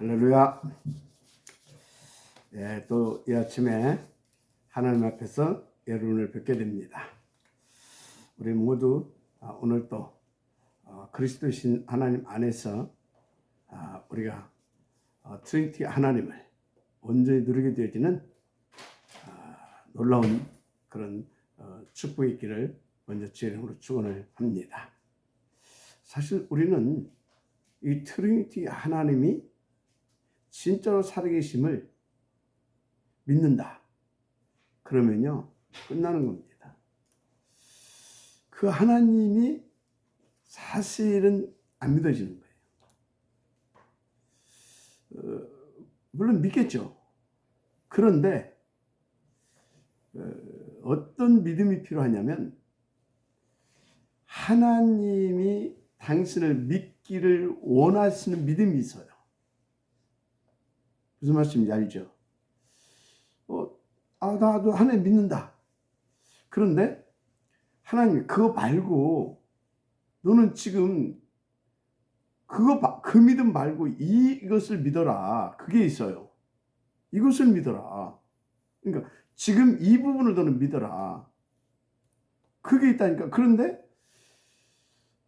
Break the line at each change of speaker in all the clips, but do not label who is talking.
할렐루야. 예, 또 이 아침에 하나님 앞에서 여러분을 뵙게 됩니다. 우리 모두 오늘 또 그리스도신 하나님 안에서 우리가 트리니티 하나님을 온전히 누리게 되어지는 놀라운 그런 축복이 있기를 먼저 주의 이름으로 축원을 합니다. 사실 우리는 이 트리니티 하나님이 진짜로 살아계심을 믿는다. 그러면요, 끝나는 겁니다. 그 하나님이 사실은 안 믿어지는 거예요. 물론 믿겠죠. 그런데 어떤 믿음이 필요하냐면 하나님이 당신을 믿기를 원하시는 믿음이 있어요. 무슨 말씀인지 알죠? 나도 하나님 믿는다. 그런데 하나님 그거 말고 너는 지금 그 믿음 말고 이것을 믿어라. 그게 있어요. 이것을 믿어라. 그러니까 지금 이 부분을 너는 믿어라. 그게 있다니까. 그런데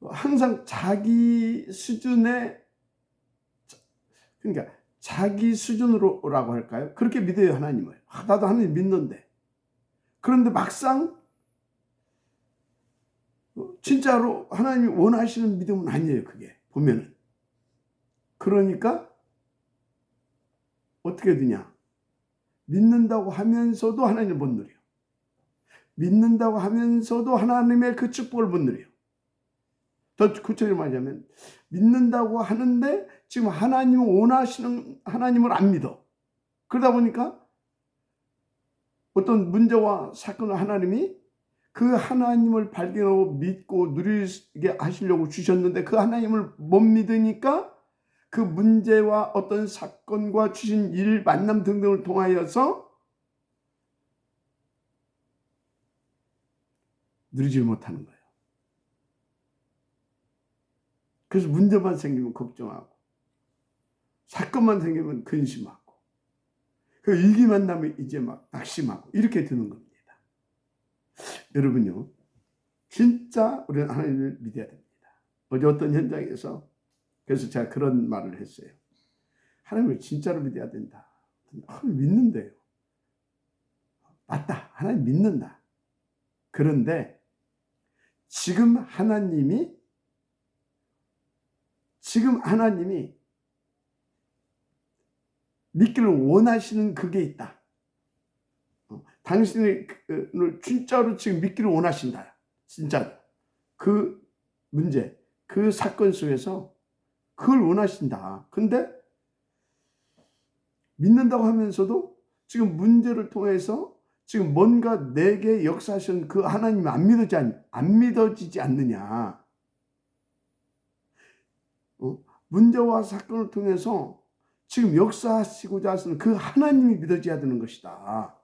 항상 자기 수준의, 그러니까 자기 수준으로라고 할까요? 그렇게 믿어요, 하나님을. 나도 하나님 믿는데. 그런데 막상 진짜로 하나님이 원하시는 믿음은 아니에요, 그게. 보면은. 그러니까 어떻게 되냐? 믿는다고 하면서도 하나님을 못 누려. 믿는다고 하면서도 하나님의 그 축복을 못 누려. 더 구체적으로 말하자면 믿는다고 하는데 지금 하나님을 원하시는 하나님을 안 믿어. 그러다 보니까 어떤 문제와 사건을 하나님이 그 하나님을 발견하고 믿고 누리게 하시려고 주셨는데 그 하나님을 못 믿으니까 그 문제와 어떤 사건과 주신 일, 만남 등등을 통하여서 누리지 못하는 거예요. 그래서 문제만 생기면 걱정하고 사건만 생기면 근심하고 그 일기만 나면 이제 막 낙심하고 이렇게 되는 겁니다. 여러분요, 진짜 우리는 하나님을 믿어야 됩니다. 어제 어떤 현장에서 그래서 제가 그런 말을 했어요. 하나님을 진짜로 믿어야 된다. 하나님 믿는데요. 맞다. 하나님 믿는다. 그런데 지금 하나님이 믿기를 원하시는 그게 있다. 당신을 진짜로 지금 믿기를 원하신다. 진짜로. 그 문제, 그 사건 속에서 그걸 원하신다. 근데 믿는다고 하면서도 지금 문제를 통해서 지금 뭔가 내게 역사하시는 그 하나님이 안 믿어지지 않느냐. 문제와 사건을 통해서 지금 역사하시고자 하시는 그 하나님이 믿어져야 되는 것이다.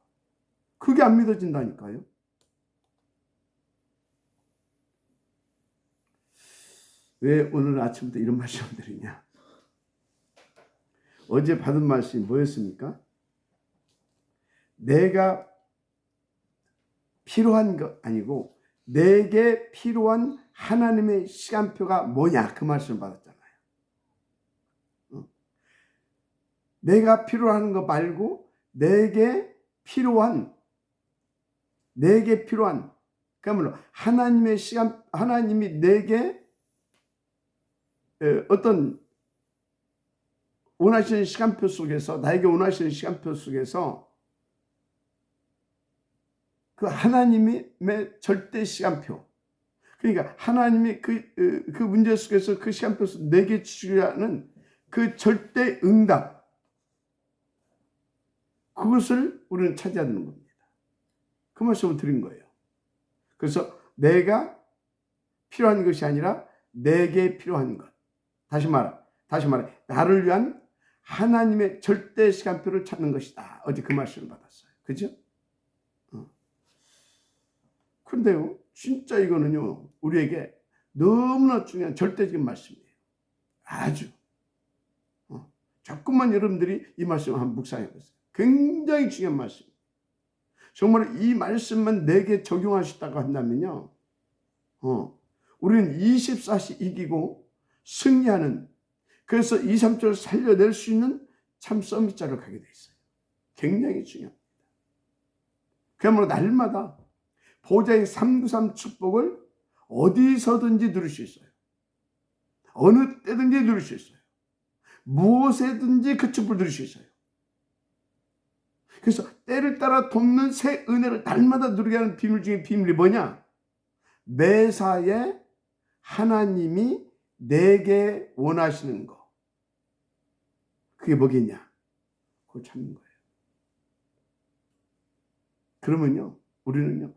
그게 안 믿어진다니까요. 왜 오늘 아침부터 이런 말씀을 드리냐? 어제 받은 말씀이 뭐였습니까? 내가 필요한 것 아니고 내게 필요한 하나님의 시간표가 뭐냐? 그 말씀을 받았잖아요. 내가 필요한 것 말고 내게 필요한 그야말로 하나님의 시간, 하나님이 내게 어떤 원하시는 시간표 속에서, 나에게 원하시는 시간표 속에서 그 하나님의 절대 시간표, 그러니까 하나님이 그 문제 속에서 그 시간표 속에서 내게 주시려는 그 절대 응답, 그것을 우리는 찾아야 되는 겁니다. 그 말씀을 드린 거예요. 그래서 내가 필요한 것이 아니라 내게 필요한 것. 다시 말해 나를 위한 하나님의 절대 시간표를 찾는 것이다. 어제 그 말씀을 받았어요. 그죠? 그런데요, 진짜 이거는요, 우리에게 너무나 중요한 절대적인 말씀이에요. 아주 조금만 여러분들이 이 말씀을 한번 묵상해 보세요. 굉장히 중요한 말씀. 정말 이 말씀만 내게 적용하셨다고 한다면요, 우리는 24시 이기고 승리하는, 그래서 2, 3절을 살려낼 수 있는 참 서밋자를 가게 돼 있어요. 굉장히 중요합니다. 그야말로 날마다 보좌의 393 축복을 어디서든지 누릴 수 있어요. 어느 때든지 누릴 수 있어요. 무엇에든지 그 축복을 누릴 수 있어요. 그래서 때를 따라 돕는 새 은혜를 날마다 누리게 하는 비밀 중에 비밀이 뭐냐? 매사에 하나님이 내게 원하시는 거. 그게 뭐겠냐? 그걸 찾는 거예요. 그러면요, 우리는요,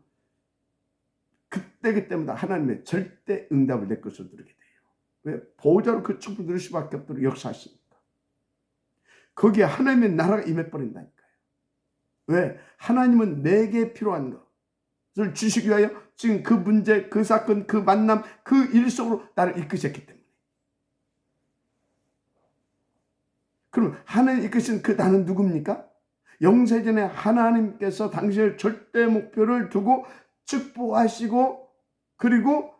그때마다 하나님의 절대 응답을 내 것으로 누리게 돼요. 왜? 보호자로 그 축복을 누릴 수밖에 없도록 역사하시니까. 거기에 하나님의 나라가 임해버린다니까요. 왜? 하나님은 내게 필요한 것을 주시기 위하여 지금 그 문제, 그 사건, 그 만남, 그 일 속으로 나를 이끄셨기 때문에. 그럼 하나님 이끄신 그 나는 누굽니까? 영세전에 하나님께서 당신의 절대 목표를 두고 축복하시고, 그리고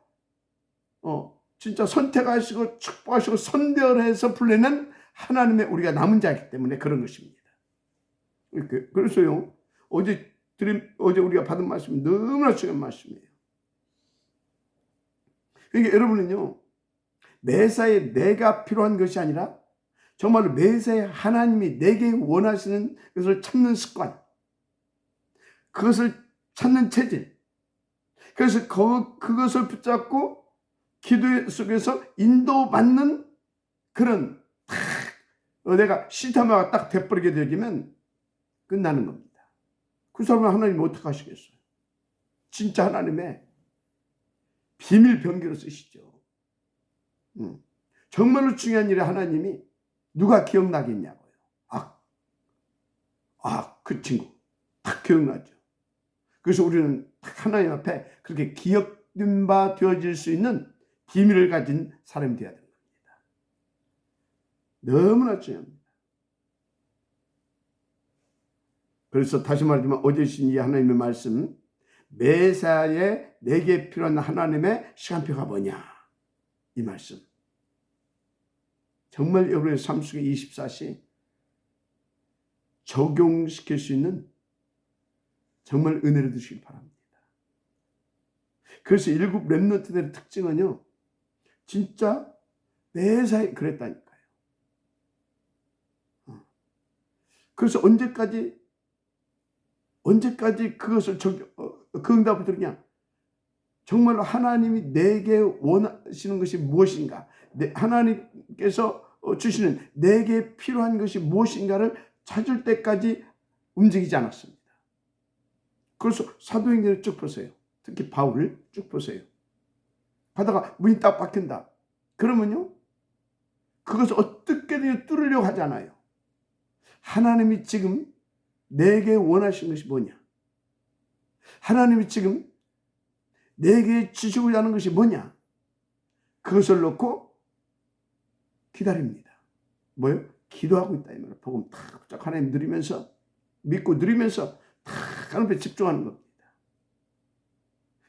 진짜 선택하시고 축복하시고 선별해서 불리는 하나님의 우리가 남은 자이기 때문에 그런 것입니다. 그래서요, 어제 우리가 받은 말씀이 너무나 중요한 말씀이에요. 그러니까 여러분은요, 매사에 내가 필요한 것이 아니라 정말로 매사에 하나님이 내게 원하시는 것을 찾는 습관, 그것을 찾는 체질, 그래서 그것을 붙잡고 기도 속에서 인도받는 그런 내가 시타마가 딱 돼버리게 되면 끝나는 겁니다. 그 사람은 하나님 어떻게 하시겠어요? 진짜 하나님의 비밀 병기로 쓰시죠. 정말로 중요한 일에 하나님이 누가 기억나겠냐고요. 그 친구 딱 기억나죠. 그래서 우리는 딱 하나님 앞에 그렇게 기억된 바 되어질 수 있는 비밀을 가진 사람이 되어야 되는 겁니다. 너무나 중요합니다. 그래서 다시 말하지만 어제 주신 이 하나님의 말씀, 매사에 내게 필요한 하나님의 시간표가 뭐냐, 이 말씀 정말 여러분의 삶 속에 24시 적용시킬 수 있는 정말 은혜를 주시기 바랍니다. 그래서 일곱 렘넌트들의 특징은요, 진짜 매사에 그랬다니까요. 그래서 언제까지 그것을 그 응답을 들으냐? 정말로 하나님이 내게 원하시는 것이 무엇인가? 하나님께서 주시는 내게 필요한 것이 무엇인가를 찾을 때까지 움직이지 않았습니다. 그래서 사도행전을 쭉 보세요. 특히 바울을 쭉 보세요. 가다가 문이 딱 박힌다. 그러면요, 그것을 어떻게든 뚫으려고 하지 않아요. 하나님이 지금 내게 원하시는 것이 뭐냐? 하나님이 지금 내게 주시고자 하는 것이 뭐냐? 그것을 놓고 기다립니다. 뭐요? 기도하고 있다. 이 말이에요. 복음 탁 하나님 누리면서, 믿고 누리면서 탁 하나님에 집중하는 겁니다.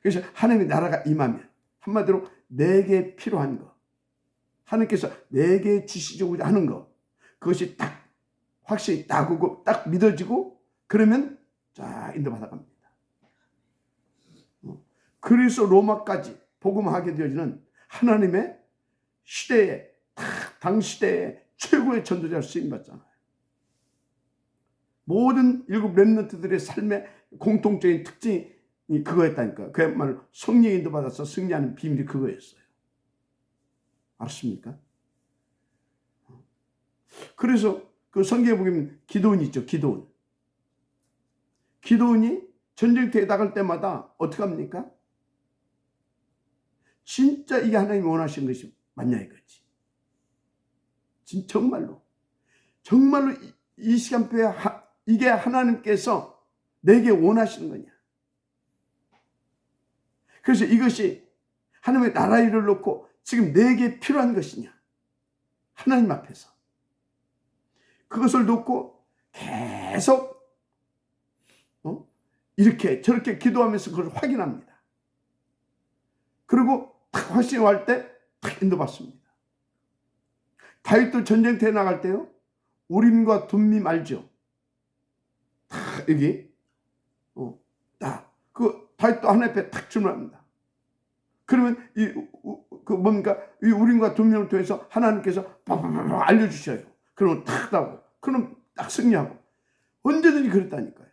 그래서 하나님의 나라가 임하면 한마디로 내게 필요한 것, 하나님께서 내게 주시고자 하는 것, 그것이 딱 확실히 딱 오고 딱 믿어지고, 그러면 자 인도받아 갑니다. 그래서 로마까지 복음하게 되어지는 하나님의 시대에, 당시대의 최고의 전도자로 쓰임받잖아요. 모든 일곱 렘넌트들의 삶의 공통적인 특징이 그거였다니까. 그야말로 성령의 인도받아서 승리하는 비밀이 그거였어요. 알았습니까? 그래서 그 성경에 보면 기도원이 있죠. 기도원이 전쟁터에 나갈 때마다 어떻게 합니까? 진짜 이게 하나님이 원하시는 것이 맞냐 이거지. 정말로 이 시간표에 이게 하나님께서 내게 원하시는 거냐. 그래서 이것이 하나님의 나라 일을 놓고 지금 내게 필요한 것이냐. 하나님 앞에서. 그것을 놓고 계속 이렇게 저렇게 기도하면서 그걸 확인합니다. 그리고 탁 확신이 할 때 탁 인도받습니다. 다윗도 전쟁터에 나갈 때요, 우림과 둠밈 알죠? 탁 여기 딱 그 다윗도 하나님 앞에 탁 질문합니다. 그러면 이 우림과 둠밈을 통해서 하나님께서 바바바바 알려주셔요. 그러면 탁 나고, 그럼 딱 승리하고. 언제든지 그랬다니까요.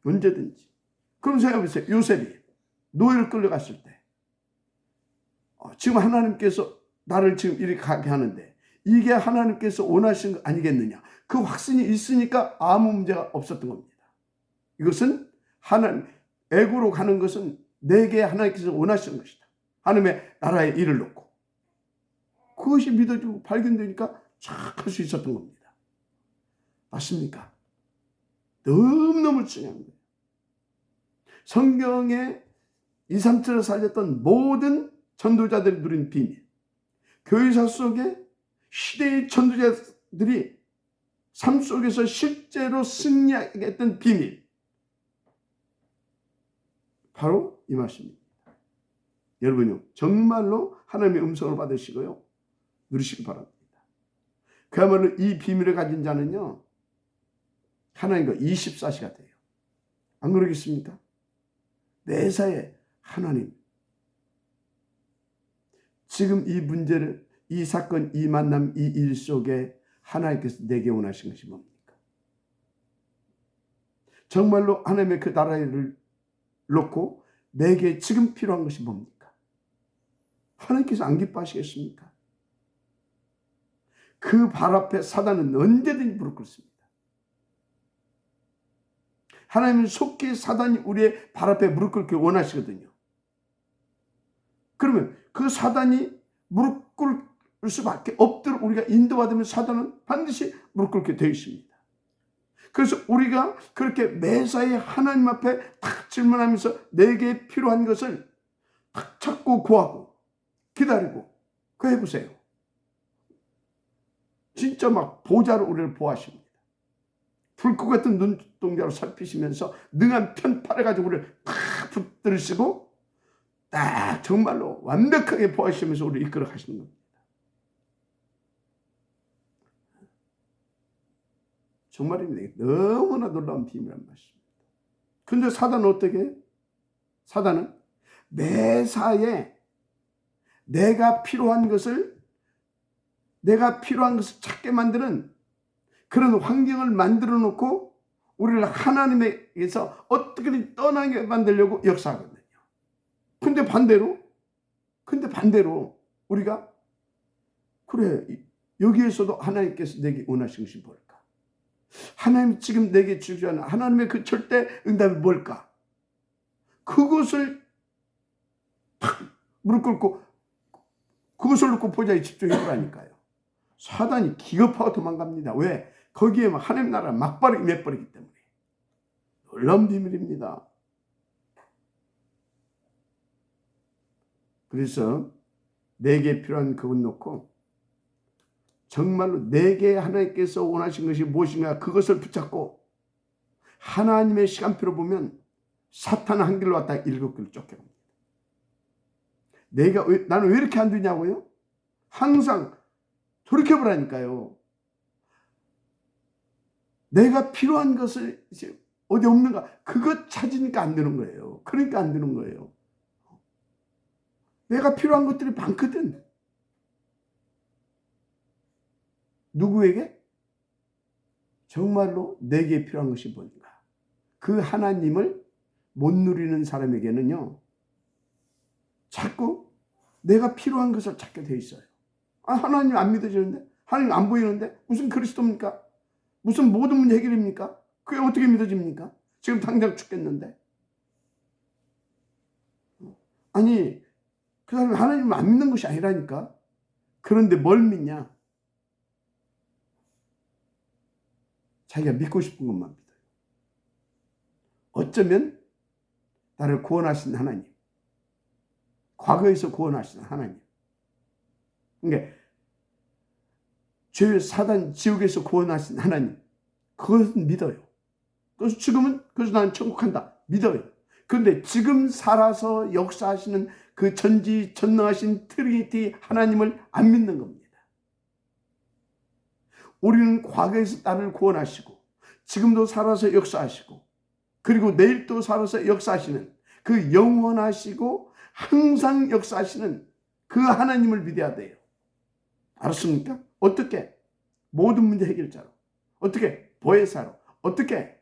언제든지. 그럼 생각해보세요. 요셉이 노예로 끌려갔을 때, 지금 하나님께서 나를 지금 이렇게 가게 하는데 이게 하나님께서 원하시는 거 아니겠느냐, 그 확신이 있으니까 아무 문제가 없었던 겁니다. 이것은 하나님, 애고로 가는 것은 내게 하나님께서 원하시는 것이다. 하나님의 나라의 일을 놓고 그것이 믿어지고 발견되니까 쫙 할 수 있었던 겁니다. 맞습니까? 너무너무 중요한 거예요. 성경에 2, 3절을 살렸던 모든 전도자들이 누린 비밀, 교회사 속에 시대의 전도자들이 삶 속에서 실제로 승리하게 했던 비밀, 바로 이 말씀입니다. 여러분요, 정말로 하나님의 음성을 받으시고요, 누리시기 바랍니다. 그야말로 이 비밀을 가진 자는요, 하나님과 24시가 돼요. 안 그러겠습니까? 매사에 하나님, 지금 이 문제를, 이 사건, 이 만남, 이 일 속에 하나님께서 내게 원하신 것이 뭡니까? 정말로 하나님의 그 나라를 놓고 내게 지금 필요한 것이 뭡니까? 하나님께서 안 기뻐하시겠습니까? 그 발 앞에 사단은 언제든지 무릎 꿇습니다. 하나님은 속히 사단이 우리의 발 앞에 무릎 꿇기 원하시거든요. 그러면 그 사단이 무릎 꿇을 수밖에 없도록 우리가 인도받으면 사단은 반드시 무릎 꿇게 되어 있습니다. 그래서 우리가 그렇게 매사에 하나님 앞에 탁 질문하면서 내게 필요한 것을 탁 찾고 구하고 기다리고, 그 해보세요. 진짜 막 보좌로 우리를 보호하십니다. 불꽃 같은 눈동자로 살피시면서 능한 편팔을 가지고 우리를 탁 붙들으시고 딱 정말로 완벽하게 보호하시면서 우리를 이끌어 가시는 겁니다. 정말입니다. 너무나 놀라운 비밀한 말씀입니다. 근데 사단은 어떻게 해요? 사단은 매사에 내가 필요한 것을 찾게 만드는 그런 환경을 만들어 놓고 우리를 하나님에게서 어떻게든 떠나게 만들려고 역사하거든요. 근데 반대로 우리가, 그래, 여기에서도 하나님께서 내게 원하시는 것이 뭘까? 하나님이 지금 내게 주시는 하나님의 그 절대 응답이 뭘까? 그것을 탁 무릎 꿇고 그것을 놓고 보좌에 집중해 보라니까요. 사단이 기겁하고 도망갑니다. 왜? 거기에 하나님 나라 막바로 임해버리기 때문에. 놀라운 비밀입니다. 그래서 내게 필요한 그것 놓고 정말로 내게 하나님께서 원하신 것이 무엇인가, 그것을 붙잡고 하나님의 시간표로 보면 사탄은 한 길로 왔다가 7길 쫓겨갑니다. 나는 왜 이렇게 안 되냐고요? 항상 돌이켜보라니까요. 내가 필요한 것을 이제 어디 없는가, 그것 찾으니까 안 되는 거예요. 그러니까 안 되는 거예요. 내가 필요한 것들이 많거든. 누구에게? 정말로 내게 필요한 것이 뭔가. 그 하나님을 못 누리는 사람에게는요, 자꾸 내가 필요한 것을 찾게 돼 있어요. 하나님 안 믿어지는데? 하나님 안 보이는데? 무슨 그리스도입니까? 무슨 모든 문제 해결입니까? 그게 어떻게 믿어집니까? 지금 당장 죽겠는데. 아니, 그 사람이 하나님을 안 믿는 것이 아니라니까. 그런데 뭘 믿냐? 자기가 믿고 싶은 것만 믿어요. 어쩌면 나를 구원하신 하나님, 과거에서 구원하신 하나님. 그러니까 죄 사단 지옥에서 구원하신 하나님, 그것은 믿어요. 그래서 지금은 그래서 나는 천국 간다 믿어요. 그런데 지금 살아서 역사하시는 그 전지전능하신 트리니티 하나님을 안 믿는 겁니다. 우리는 과거에서 나를 구원하시고 지금도 살아서 역사하시고 그리고 내일도 살아서 역사하시는 그 영원하시고 항상 역사하시는 그 하나님을 믿어야 돼요. 알았습니까? 어떻게? 모든 문제 해결자로. 어떻게? 보혜사로. 어떻게?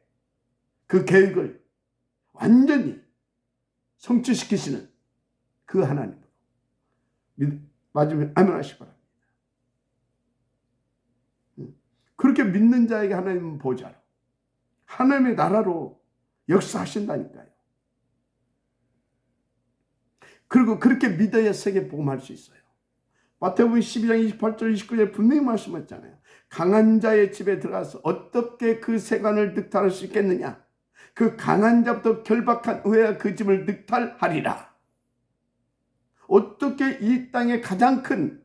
그 계획을 완전히 성취시키시는 그 하나님으로 맞으면 아멘 하시기 바랍니다. 그렇게 믿는 자에게 하나님은 보좌로 하나님의 나라로 역사하신다니까요. 그리고 그렇게 믿어야 세계 복음할 수 있어요. 마태복음 12장 28절 29절에 분명히 말씀했잖아요. 강한 자의 집에 들어가서 어떻게 그 세관을 늑탈할 수 있겠느냐. 그 강한 자부터 결박한 후에야 그 집을 늑탈하리라. 어떻게 이 땅의 가장 큰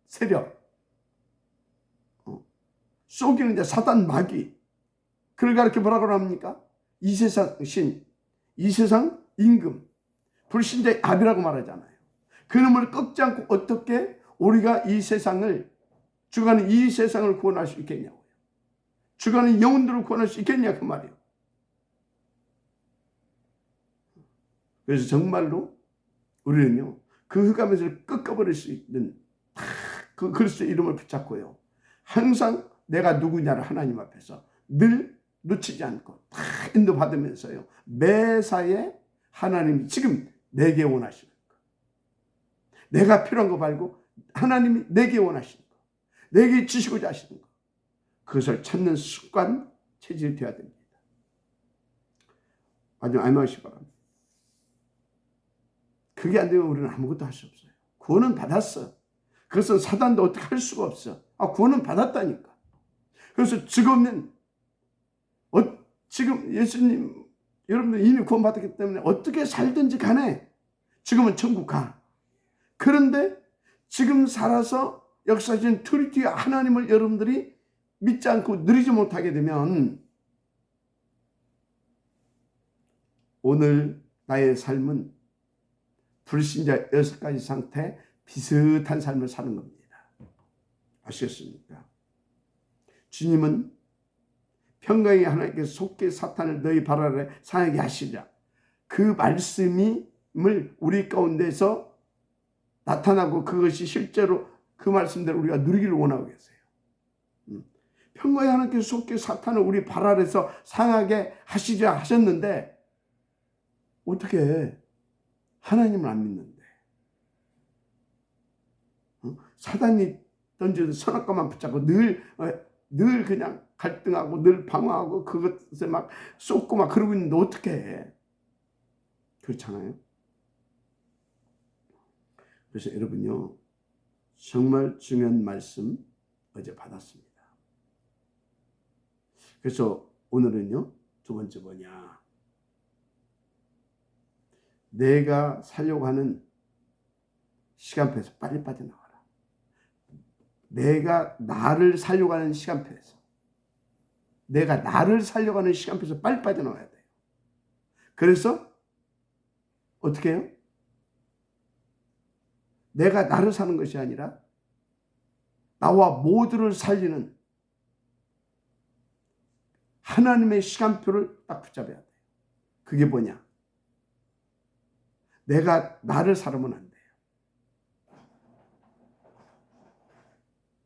세력, 속이는 자 사단 마귀, 그를 가르쳐 뭐라고 합니까? 이 세상 신, 이 세상 임금, 불신자의 압이라고 말하잖아요. 그놈을 꺾지 않고 어떻게 우리가 이 세상을 주가는 이 세상을 구원할 수 있겠냐고요. 주가는 영혼들을 구원할 수 있겠냐 그 말이에요. 그래서 정말로 우리는요 그 흑암에서 꺾어버릴 수 있는 그 그리스도의 이름을 붙잡고요 항상 내가 누구냐를 하나님 앞에서 늘 놓치지 않고 다 인도받으면서요 매사에 하나님이 지금 내게 원하시는 거, 내가 필요한 거 말고 하나님이 내게 원하시는 거, 내게 주시고자 하시는 거, 그것을 찾는 습관 체질이 되어야 됩니다. 아주 알마하시기 바랍니다. 그게 안 되면 우리는 아무것도 할 수 없어요. 구원은 받았어. 그것은 사단도 어떻게 할 수가 없어. 구원은 받았다니까. 그래서 지금은 지금 예수님 여러분들 이미 구원받았기 때문에 어떻게 살든지 간에 지금은 천국 가. 그런데 지금 살아서 역사하신 트리니티 하나님을 여러분들이 믿지 않고 누리지 못하게 되면 오늘 나의 삶은 불신자 6가지 상태 비슷한 삶을 사는 겁니다. 아시겠습니까? 주님은 평강의 하나님께서 속히 사탄을 너희 발 아래 상하게 하시리라. 그 말씀을 우리 가운데서 나타나고 그것이 실제로 그 말씀대로 우리가 누리기를 원하고 계세요. 평강의 하나님께서 속히 사탄을 우리 발 아래서 상하게 하시자 하셨는데 어떻게 하나님을 안 믿는데 사단이 던져도 선악과만 붙잡고 늘 그냥 갈등하고 늘 방황하고 그것에 막 쏟고 막 그러고 있는데 어떻게 해? 그렇잖아요. 그래서 여러분요 정말 중요한 말씀 어제 받았습니다. 그래서 오늘은요 두 번째 뭐냐, 내가 살려고 하는 시간표에서 빨리 빠져나와라. 내가 나를 살려고 하는 시간표에서, 내가 나를 살려고 하는 시간표에서 빨리 빠져나와야 돼요. 그래서 어떻게 해요? 내가 나를 사는 것이 아니라 나와 모두를 살리는 하나님의 시간표를 딱 붙잡아야 돼요. 그게 뭐냐? 내가 나를 살으면 안 돼요.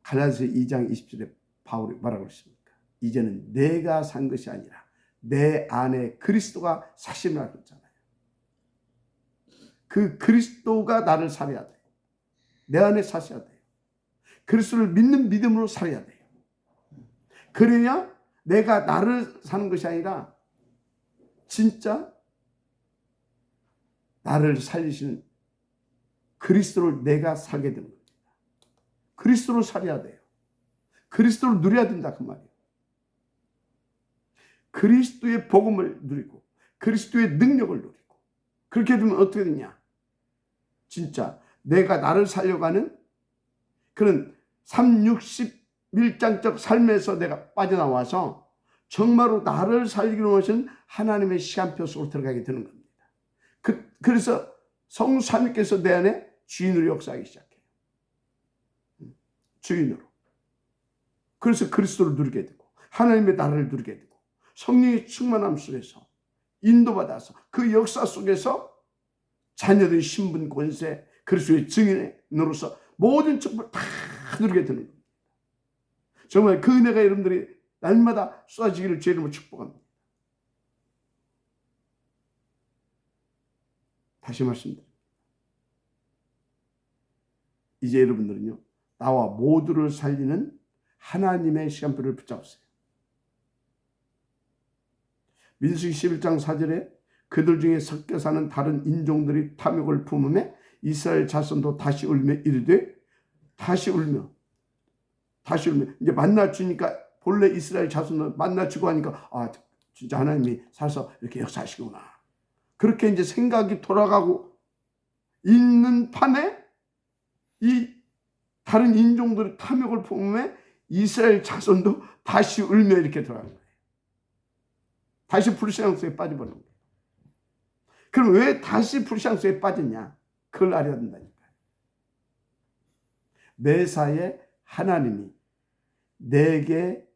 갈라디아서 2장 20절에 바울이 뭐라고 했습니까? 이제는 내가 산 것이 아니라 내 안에 그리스도가 사심을 했잖아요. 그 그리스도가 나를 살아야 돼요. 내 안에 사셔야 돼요. 그리스도를 믿는 믿음으로 살아야 돼요. 그래야 내가 나를 사는 것이 아니라 진짜 나를 살리시는 그리스도를 내가 살게 되는 겁니다. 그리스도를 살아야 돼요. 그리스도를 누려야 된다 그 말이에요. 그리스도의 복음을 누리고 그리스도의 능력을 누리고 그렇게 되면 어떻게 되냐? 진짜 내가 나를 살려고 하는 그런 360밀장적 삶에서 내가 빠져나와서 정말로 나를 살리는 것은 하나님의 시간표 속으로 들어가게 되는 겁니다. 그래서 성삼위께서 내 안에 주인으로 역사하기 시작해요. 주인으로. 그래서 그리스도를 누리게 되고 하나님의 나라를 누리게 되고 성령의 충만함 속에서 인도받아서 그 역사 속에서 자녀들의 신분 권세 그리스도의 증인으로서 모든 축복을 다 누리게 되는 겁니다. 정말 그 은혜가 여러분들이 날마다 쏟아지기를 주의 이름으로 축복합니다. 다시 말씀드립니다. 이제 여러분들은요, 나와 모두를 살리는 하나님의 시간표를 붙잡으세요. 민수기 11장 4절에 그들 중에 섞여 사는 다른 인종들이 탐욕을 품음에 이스라엘 자손도 다시 울며 이르되 다시 울며 이제 만나주니까 본래 이스라엘 자손을 만나주고 하니까 아 진짜 하나님이 살아서 이렇게 역사하시구나. 그렇게 이제 생각이 돌아가고 있는 판에 이 다른 인종들의 탐욕을 품음에 이스라엘 자손도 다시 울며 이렇게 들어가는 거예요. 다시 불신앙 속에 빠져버리는 거예요. 그럼 왜 다시 불신앙 속에 빠졌냐? 그걸 알아야 된다니까요. 매사에 하나님이 내게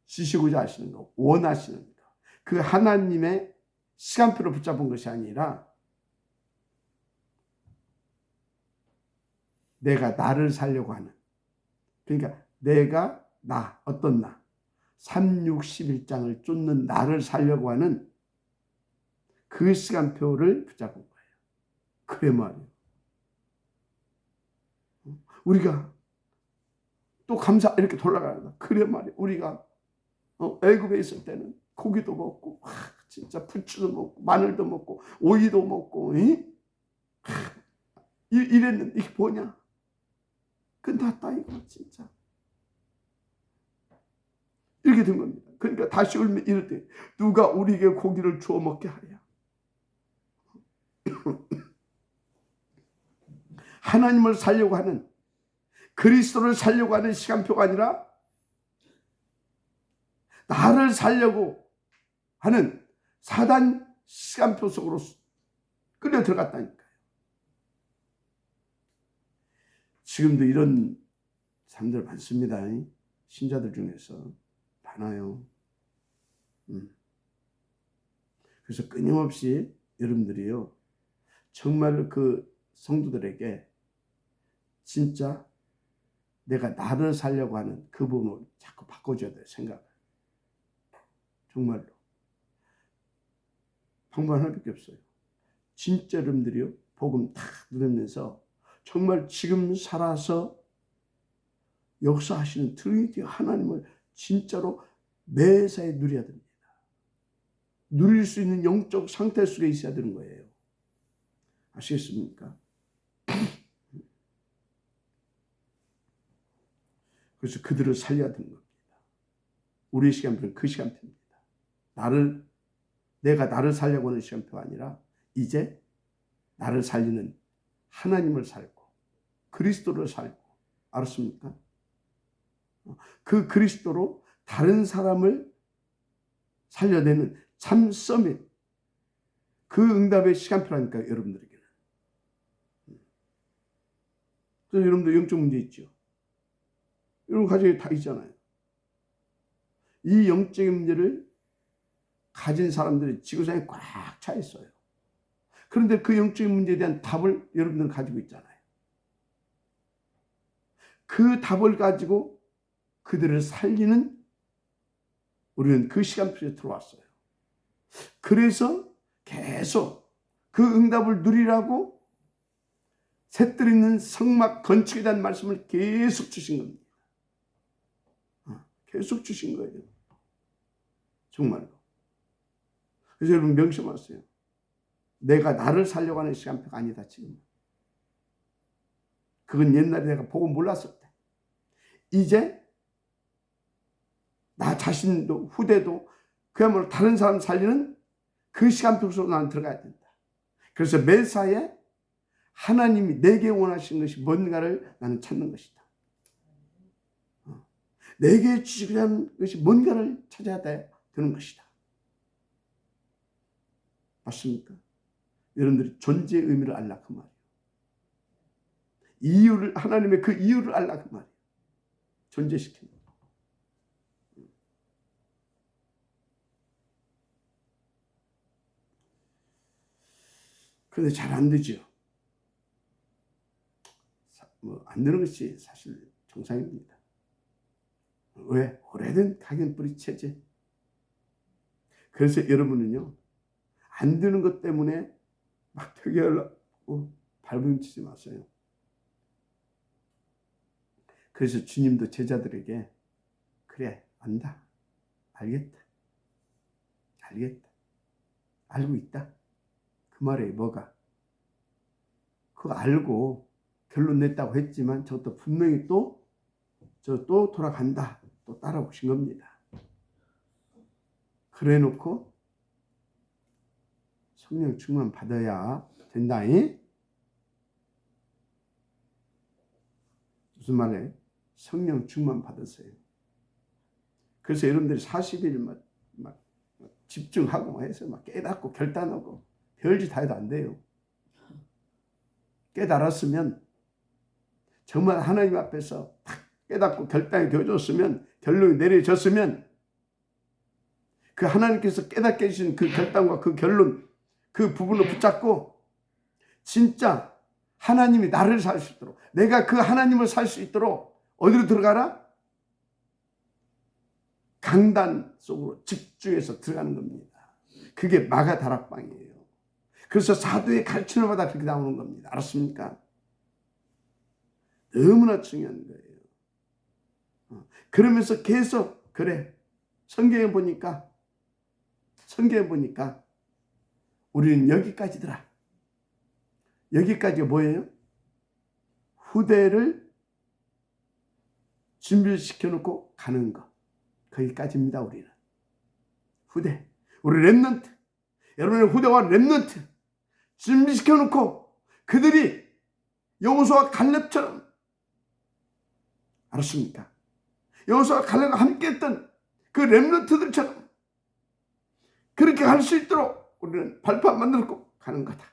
주시고자 하시는 거, 원하시는 거, 그 하나님의 시간표를 붙잡은 것이 아니라 내가 나를 살려고 하는, 그러니까 내가 어떤 361장을 쫓는 나를 살려고 하는 그 시간표를 붙잡은 거예요. 그래 말이에요. 우리가 또 감사 이렇게 돌아가는 거야. 그래 말이에요. 우리가 애굽에 있을 때는 고기도 먹고 진짜 부추도 먹고 마늘도 먹고 오이도 먹고 이랬는데 이게 뭐냐? 끝났다 이거 진짜. 이렇게 된 겁니다. 그러니까 다시 울며 이럴 때 누가 우리에게 고기를 주워 먹게 하랴. 하나님을 살려고 하는, 그리스도를 살려고 하는 시간표가 아니라 나를 살려고 하는 사단 시간표 속으로 끌려 들어갔다니까요. 지금도 이런 사람들 많습니다. 신자들 중에서 많아요. 그래서 끊임없이 여러분들이요, 정말 그 성도들에게 진짜 내가 나를 살려고 하는 그 부분을 자꾸 바꿔줘야 돼요. 생각을. 정말로. 방법 하나밖에 없어요. 진짜 여러분들이요, 복음 탁 누리면서 정말 지금 살아서 역사하시는 트리니티 하나님을 진짜로 매사에 누려야 됩니다. 누릴 수 있는 영적 상태 속에 있어야 되는 거예요. 아시겠습니까? 그래서 그들을 살려야 되는 겁니다. 우리의 시간표는 그 시간표입니다. 내가 나를 살려고 하는 시간표가 아니라 이제 나를 살리는 하나님을 살고 그리스도를 살고, 알았습니까? 그 그리스도로 다른 사람을 살려내는 참 서밋, 그 응답의 시간표라니까 여러분들에게는. 그래서 여러분들 영적 문제 있죠. 여러분 가정에 다 있잖아요. 이 영적인 문제를 가진 사람들이 지구상에 꽉 차 있어요. 그런데 그 영적인 문제에 대한 답을 여러분들은 가지고 있잖아요. 그 답을 가지고 그들을 살리는 우리는 그 시간표에 들어왔어요. 그래서 계속 그 응답을 누리라고 셋들 있는 성막 건축에 대한 말씀을 계속 주신 겁니다. 계속 주신 거예요. 정말로. 그래서 여러분 명심하세요. 내가 나를 살려고 하는 시간표가 아니다 지금. 그건 옛날에 내가 복음 몰랐을 때. 이제 나 자신도 후대도 그야말로 다른 사람 살리는 그 시간표 속으로 나는 들어가야 된다. 그래서 매사에 하나님이 내게 원하시는 것이 뭔가를 나는 찾는 것이다. 내게 주시고자 하는 것이 뭔가를 찾아야 되는 것이다. 맞습니까? 여러분들이 존재의 의미를 알라 그 말이에요. 이유를, 하나님의 그 이유를 알라 그 말이에요. 존재시키는 거. 그런데 잘 안 되죠. 안 되는 것이 사실 정상입니다. 왜? 오래된 각인뿌리 체제. 그래서 여러분은요, 안 되는 것 때문에 막 퇴계하려고 발버둥치지 마세요. 그래서 주님도 제자들에게 그래, 안다, 알겠다, 알고 있다. 그 말에 뭐가? 그거 알고 결론 냈다고 했지만 저도 분명히 또 돌아간다. 또 따라오신 겁니다. 그래 놓고 성령 충만 받아야 된다니? 무슨 말이에요? 성령 충만 받았어요. 그래서 여러분들이 40일 막 집중하고 막 해서 막 깨닫고 결단하고 별짓 다 해도 안 돼요. 깨달았으면 정말 하나님 앞에서 딱 깨닫고 결단이 되어졌으면, 결론이 내려졌으면, 그 하나님께서 깨닫게 해주신 그 결단과 그 결론, 그 부분을 붙잡고 진짜 하나님이 나를 살 수 있도록, 내가 그 하나님을 살 수 있도록 어디로 들어가라? 강단 속으로 집중해서 들어가는 겁니다. 그게 마가 다락방이에요. 그래서 사도의 가르침을 받아 그렇게 나오는 겁니다. 알았습니까? 너무나 중요한 거예요. 그러면서 계속 그래, 성경에 보니까 우리는 여기까지더라. 여기까지가 뭐예요? 후대를 준비시켜 놓고 가는 것. 거기까지입니다. 우리는 후대, 우리 렘넌트, 여러분의 후대와 렘넌트 준비시켜 놓고 그들이 여호수아와 갈렙처럼, 알았습니까? 여호수아와 갈렙과 함께 했던 그 렘넌트들처럼 그렇게 갈 수 있도록 우리는 발판 만들고 가는 거다.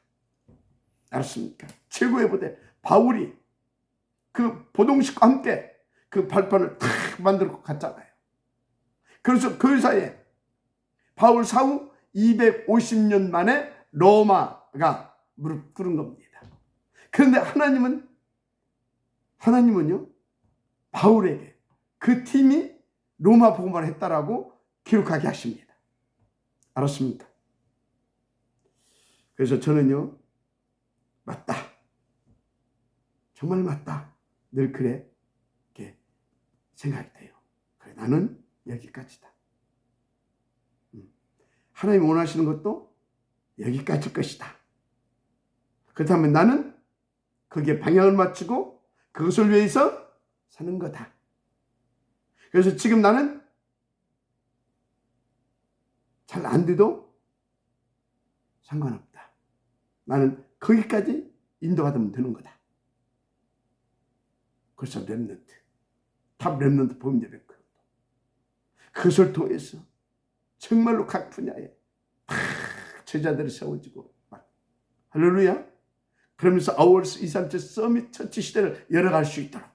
알았습니까? 최고의 부대 바울이 그 보동식과 함께 그 발판을 탁 만들고 갔잖아요. 그래서 그 사이에 바울 사후 250년 만에 로마가 무릎 꿇은 겁니다. 그런데 하나님은요, 바울에게 그 팀이 로마 복음을 했다라고 기록하게 하십니다. 알았습니까? 그래서 저는요, 맞다, 정말 맞다, 늘 그렇게 생각이 돼요. 그래, 나는 여기까지다. 하나님이 원하시는 것도 여기까지일 것이다. 그렇다면 나는 거기에 방향을 맞추고 그것을 위해서 사는 거다. 그래서 지금 나는 잘 안 돼도 상관없다. 나는 거기까지 인도받으면 되는 거다. 그래서 렘넌트, 탑 렘넌트 보험제백, 그것을 통해서 정말로 각 분야에 제자들이 세워지고 막 할렐루야. 그러면서 아워스 237 서밋 처치 시대를 열어갈 수 있도록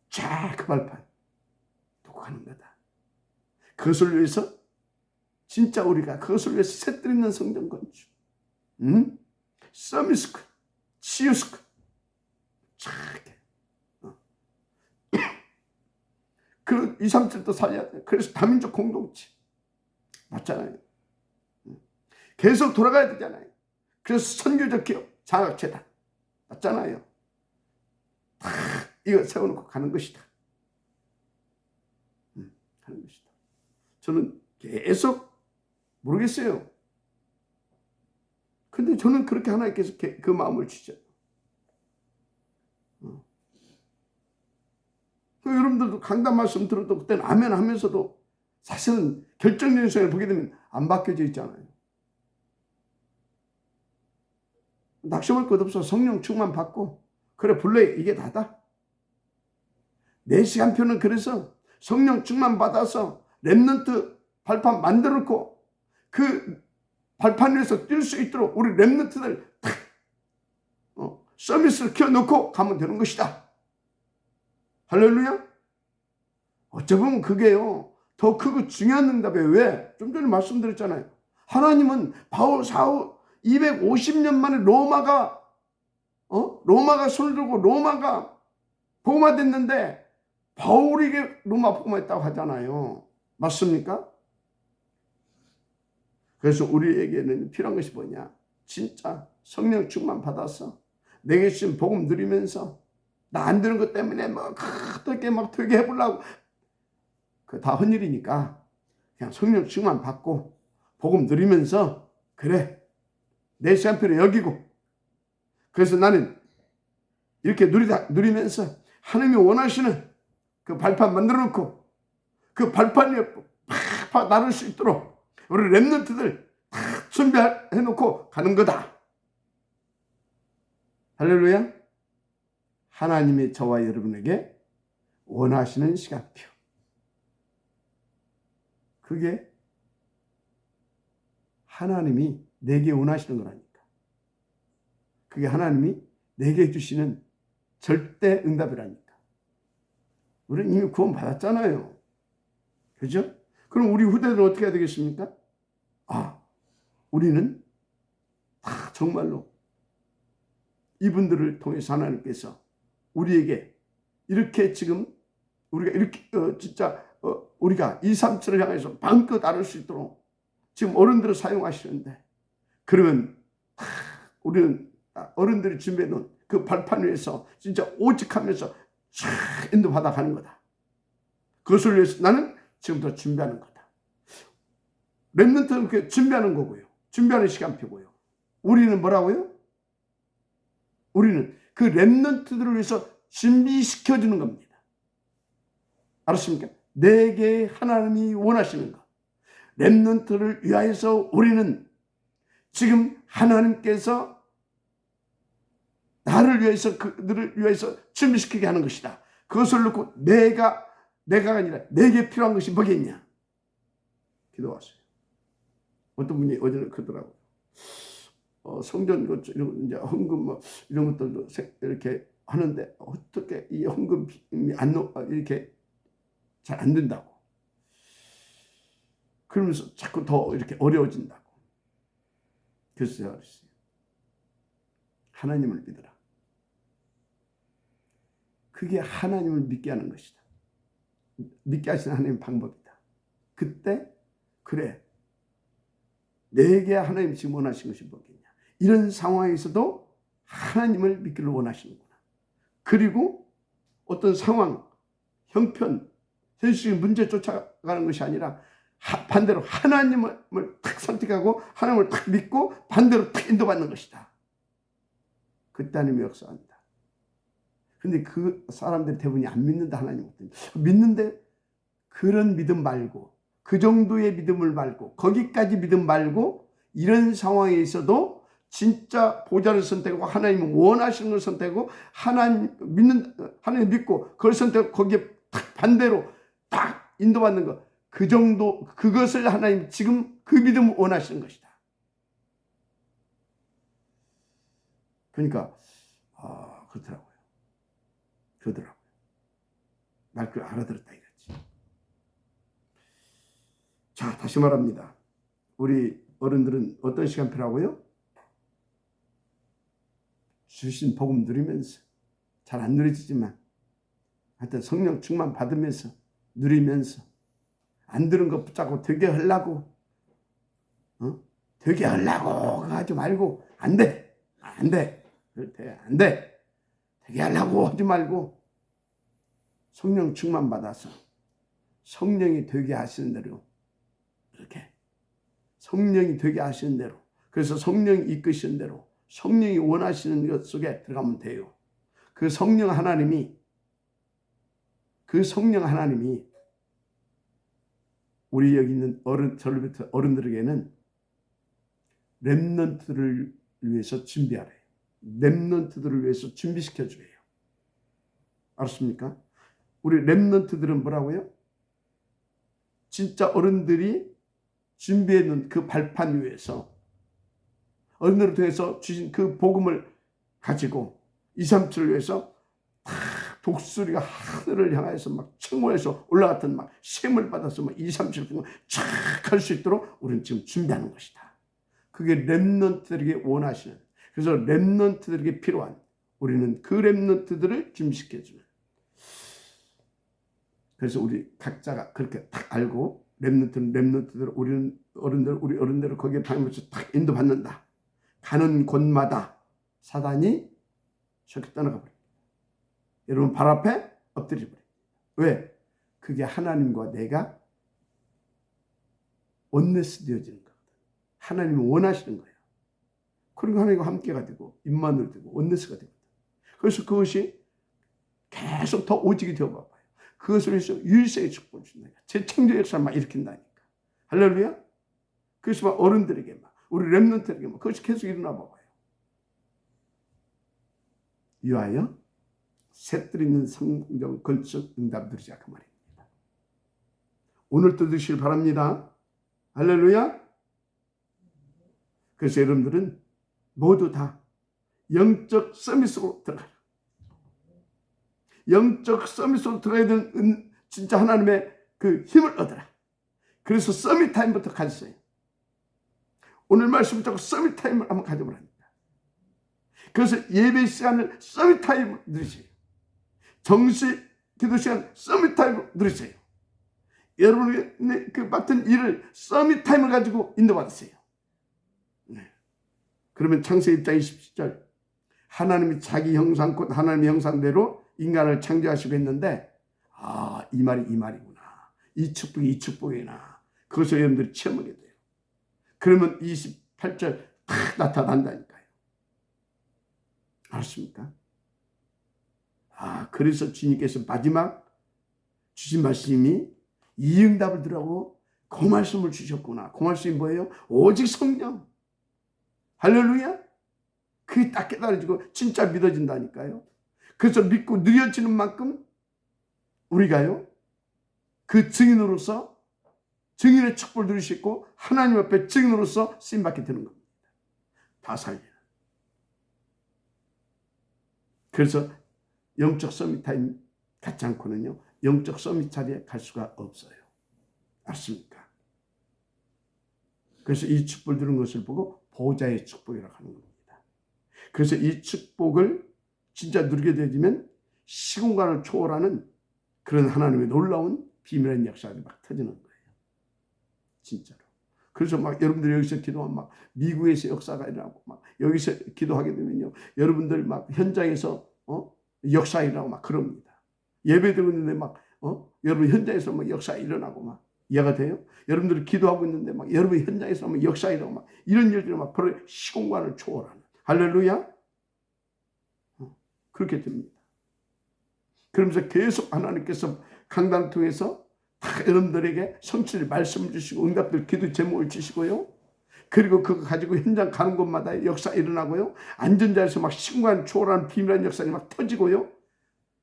쫙 그 발판 두고 가는 거다. 그것을 위해서 진짜 우리가 그것을 위해서 새뜰 있는 성전 건축, 서밋스크, 치유스크 쫙 그 237도 살려야 돼. 그래서 다민족 공동체 맞잖아요. 계속 돌아가야 되잖아요. 그래서 선교적 기업 장학재단 맞잖아요. 다 이거 세워놓고 가는 것이다. 가는 것이다. 저는 계속 모르겠어요. 근데 저는 그렇게 하나님께서 그 마음을 주죠. 여러분들도 강단 말씀 들어도 그때는 아멘 하면서도 사실은 결정적인 순간을 보게 되면 안 바뀌어져 있잖아요. 낙심할 것 없어. 성령 충만 받고 그래 불러야 이게 다다. 내 시간표는 그래서 성령 충만 받아서 렘넌트 발판 만들어 놓고 그 발판 위에서 뛸 수 있도록 우리 렘넌트들 탁 서비스를 켜놓고 가면 되는 것이다. 할렐루야. 어쩌면 그게요 더 크고 중요한 응답이에요. 왜? 좀 전에 말씀드렸잖아요. 하나님은 바울 사울 250년 만에 로마가 손을 들고 로마가 복음화됐는데 바울에게 로마 복음화했다고 하잖아요. 맞습니까? 그래서 우리에게는 필요한 것이 뭐냐? 진짜 성령 충만 받아서 내게 주신 복음 누리면서 나 안 되는 것 때문에 막 어떻게 막 되게 해보려고 그 다 헛일이니까 그냥 성령 충만 받고 복음 누리면서 그래 내 시간표를 여기고 그래서 나는 이렇게 누리면서 하나님이 원하시는 그 발판 만들어 놓고 그 발판 위에 팍팍 나를 수 있도록 우리 렘넌트들 탁 준비해 놓고 가는 거다. 할렐루야. 하나님이 저와 여러분에게 원하시는 시간표. 그게 하나님이 내게 원하시는 거라니까. 그게 하나님이 내게 주시는 절대 응답이라니까. 우리는 이미 구원 받았잖아요. 그죠? 그럼 우리 후대들은 어떻게 해야 되겠습니까? 우리는 다 정말로 이분들을 통해서 하나님께서 우리에게 이렇게 지금 우리가 이렇게 진짜 우리가 2, 3층을 향해서 방긋 앓을 수 있도록 지금 어른들을 사용하시는데 그러면 우리는 어른들이 준비해 놓은 그 발판 위에서 진짜 오직하면서 쫙 인도받아 가는 거다. 그것을 위해서 나는 지금부터 준비하는 거다. 렘넌트는 그렇게 준비하는 거고요. 준비하는 시간표고요. 우리는 뭐라고요? 우리는 그 렘넌트들을 위해서 준비시켜주는 겁니다. 알았습니까? 내게 하나님이 원하시는 것. 렘넌트를 위하여서 우리는 지금 하나님께서 나를 위해서 그들을 위해서 준비시키게 하는 것이다. 그것을 놓고 내가 아니라 내게 필요한 것이 뭐겠냐? 기도하세요. 어떤 분이 어제는 그러더라고요. 성전 이런 이제 헌금 뭐 이런 것들도 이렇게 하는데 어떻게 이 헌금이 이렇게 잘 안 된다고. 그러면서 자꾸 더 이렇게 어려워진다고. 그래서 제가 그랬어요. 하나님을 믿어라. 그게 하나님을 믿게 하는 것이다. 믿게 하시는 하나님의 방법이다. 그때 그래 내게 하나님 지금 원하시는 것이 뭐겠냐. 이런 상황에서도 하나님을 믿기를 원하시는구나. 그리고 어떤 상황, 형편, 현실적인 문제 쫓아가는 것이 아니라 반대로 하나님을 탁 선택하고 하나님을 탁 믿고 반대로 탁 인도받는 것이다. 그때 하나님이 역사한다. 근데 그 사람들 대부분이 안 믿는다. 하나님 믿는데 그런 믿음 말고 그 정도의 믿음을 말고 거기까지 믿음 말고 이런 상황에 있어도 진짜 보좌를 선택하고 하나님이 원하시는 걸 선택하고 하나님 믿고 그걸 선택하고 거기에 딱 반대로 딱 인도받는 것. 그 정도 그것을 하나님 지금 그 믿음을 원하시는 것이다. 그러니까 그러더라고요. 날 그걸 알아들었다 이거지. 자, 다시 말합니다. 우리 어른들은 어떤 시간표라고요? 주신 복음 누리면서 잘 안 누려지지만 하여튼 성령 충만 받으면서 누리면서 안 들은 것 붙잡고 되게 하려고 되게 하려고 하지 말고 안 돼. 안 돼. 되게 하려고 하지 말고 성령 충만 받아서 성령이 되게 하시는 대로 이렇게 성령이 되게 하시는 대로 그래서 성령이 이끄시는 대로 성령이 원하시는 것 속에 들어가면 돼요. 그 성령 하나님이 우리 여기 있는 어른들에게는 렘넌트를 위해서 준비하래요. 렘넌트들을 위해서 준비시켜 줘요. 알았습니까? 우리 렘넌트들은 뭐라고요? 진짜 어른들이 준비해 놓은 그 발판 위에서 어른들을 통해서 주신 그 복음을 가지고 2, 3주를 위해서 다 독수리가 하늘을 향해서 막 청호에서 올라갔던 막 셈을 받아서 막 2, 3주 동안 쫙 할 수 있도록 우리는 지금 준비하는 것이다. 그게 렘넌트들에게 원하시는, 그래서 렘넌트들에게 필요한, 우리는 그 렘넌트들을 준비시켜주는. 그래서 우리 각자가 그렇게 딱 알고 렘넌트는 렘넌트들, 우리는 어른들, 우리 어른들을 거기에 방면에서 딱 인도받는다. 가는 곳마다 사단이 저렇게 떠나가 버립니다. 여러분 발 앞에 엎드려 버립니다. 왜? 그게 하나님과 내가 원네스 되어지는 거거든. 하나님은 원하시는 거예요. 그리고 하나님과 함께가 되고 임마누엘 되고 원네스가 되거든. 그래서 그것이 계속 더 오직이 되어봐봐요. 그것을 위해서 유일세의 축복을 준다. 재창조 역사를 막 일으킨다니까. 할렐루야. 그래서 막 어른들에게 막 우리 렘넌트에게 막 그것이 계속 일어나 봐봐요. 위하여 새들 있는 성경 건축 응답들이자 그 말입니다. 오늘도 드시길 바랍니다. 할렐루야. 그래서 여러분들은 모두 다 영적 서밋으로 들어가라. 영적 서밋으로 들어가야 되는 진짜 하나님의 그 힘을 얻어라. 그래서 서밋 타임부터 가졌어요. 오늘 말씀 듣고 서밋 타임을 한번 가져보라 합니다. 그래서 예배 시간을 서밋 타임으로 누리세요. 정식 기도 시간 서밋 타임으로 누리세요. 여러분의 그 맡은 일을 서밋 타임을 가지고 인도받으세요. 네. 그러면 창세기 1장 27절 하나님이 자기 형상 곧 하나님의 형상대로 인간을 창조하시고 했는데 이 말이 이 말이구나. 이 축복이 이 축복이구나. 그것을 여러분들이 체험하게 돼요. 그러면 28절 딱 나타난다니까요. 알았습니까? 그래서 주님께서 마지막 주신 말씀이 이 응답을 들으라고 그 말씀을 주셨구나. 그 말씀이 뭐예요? 오직 성령. 할렐루야. 그게 딱 깨달아지고 진짜 믿어진다니까요. 그래서 믿고 누려지는 만큼 우리가요 그 증인으로서 증인의 축복을 누릴 수 있고 하나님 앞에 증인으로서 쓰임받게 되는 겁니다. 다 살리는. 그래서 영적 서밋 타임 갖지 않고는요 영적 서밋 자리에 갈 수가 없어요. 알습니까? 그래서 이 축복을 누린 것을 보고 보좌의 축복이라고 하는 겁니다. 그래서 이 축복을 진짜 누리게 되면 시공간을 초월하는 그런 하나님의 놀라운 비밀의 역사들이 막 터지는 거예요. 진짜로. 그래서 막 여러분들 여기서 기도하면 막 미국에서 역사가 일어나고 막 여기서 기도하게 되면요 여러분들 막 현장에서 역사 일어나고 막 그럽니다. 예배 드리고 있는데 막 여러분 현장에서 막 역사 일어나고 막 이해가 돼요? 여러분들이 기도하고 있는데 막 여러분 현장에서 막 역사 일어나고 막 이런 일들이 막 바로 시공간을 초월하는. 할렐루야. 그렇게 됩니다. 그러면서 계속 하나님께서 강단 통해서 다 여러분들에게 성취를 말씀을 주시고 응답들 기도 제목을 주시고요. 그리고 그거 가지고 현장 가는 곳마다 역사 일어나고요. 안전자에서 막 시공간 초월하는 비밀한 역사가 막 터지고요.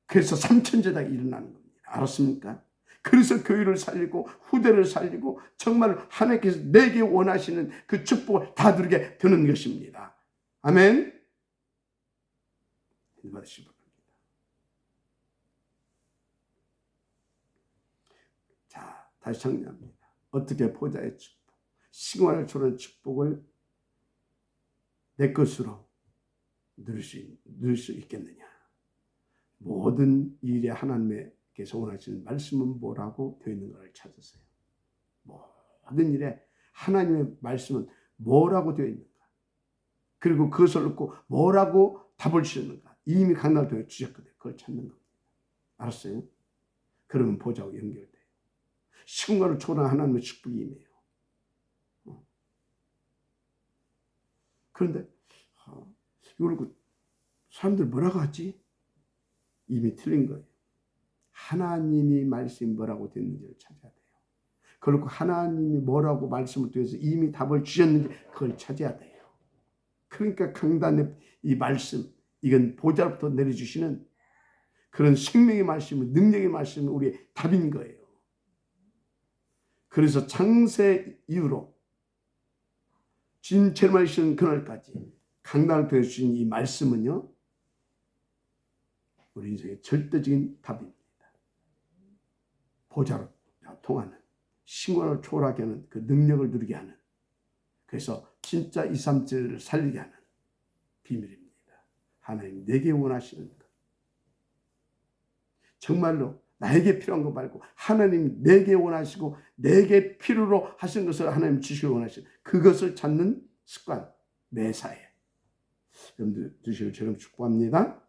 그래서 삼천제다가 일어나는 겁니다. 알았습니까? 그래서 교회를 살리고 후대를 살리고 정말 하나님께서 내게 원하시는 그 축복을 다 누리게 되는 것입니다. 아멘. 받으시기 바랍니다. 자, 다시 정리합니다. 어떻게 보좌의 축복, 시공간을 초월하는 축복을 내 것으로 누릴 수 있겠느냐? 모든 일에 하나님께서 원하시는 말씀은 뭐라고 되어 있는가를 찾으세요. 모든 일에 하나님의 말씀은 뭐라고 되어 있는가? 그리고 그것을 놓고 뭐라고 답을 주셨는가? 이미 강단을 주셨거든요. 그걸 찾는 겁니다. 알았어요? 그러면 보좌와 연결돼요. 시공간을 초월한 하나님의 축복이 임해요. 그런데 이걸 사람들 뭐라고 하지? 이미 틀린 거예요. 하나님이 말씀이 뭐라고 됐는지를 찾아야 돼요. 그리고 하나님이 뭐라고 말씀을 통해서 이미 답을 주셨는지 그걸 찾아야 돼요. 그러니까 강단의 이 말씀, 이건 보좌로부터 내려주시는 그런 생명의 말씀, 능력의 말씀이 우리의 답인 거예요. 그래서 창세 이후로 진철만이시는 그날까지 강단을 펴주신 이 말씀은요, 우리 인생의 절대적인 답입니다. 보좌로 통하는, 신관을 초월하게 하는 그 능력을 누리게 하는, 그래서 진짜 2, 3절을 살리게 하는 비밀입니다. 하나님 내게 원하시는 것, 정말로 나에게 필요한 것 말고 하나님 내게 원하시고 내게 필요로 하신 것을 하나님 주시길 원하시는 그것을 찾는 습관, 매사에 여러분들 주시길 저는 축복합니다.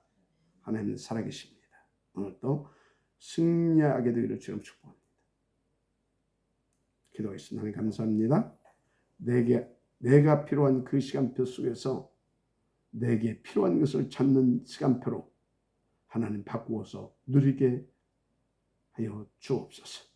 하나님은 살아계십니다. 오늘도 승리하게 되기를 주님 축복합니다. 기도하겠습니다. 하나님 감사합니다. 내가 필요한 그 시간표 속에서 내게 필요한 것을 찾는 시간표로 하나님 바꾸어서 누리게 하여 주옵소서.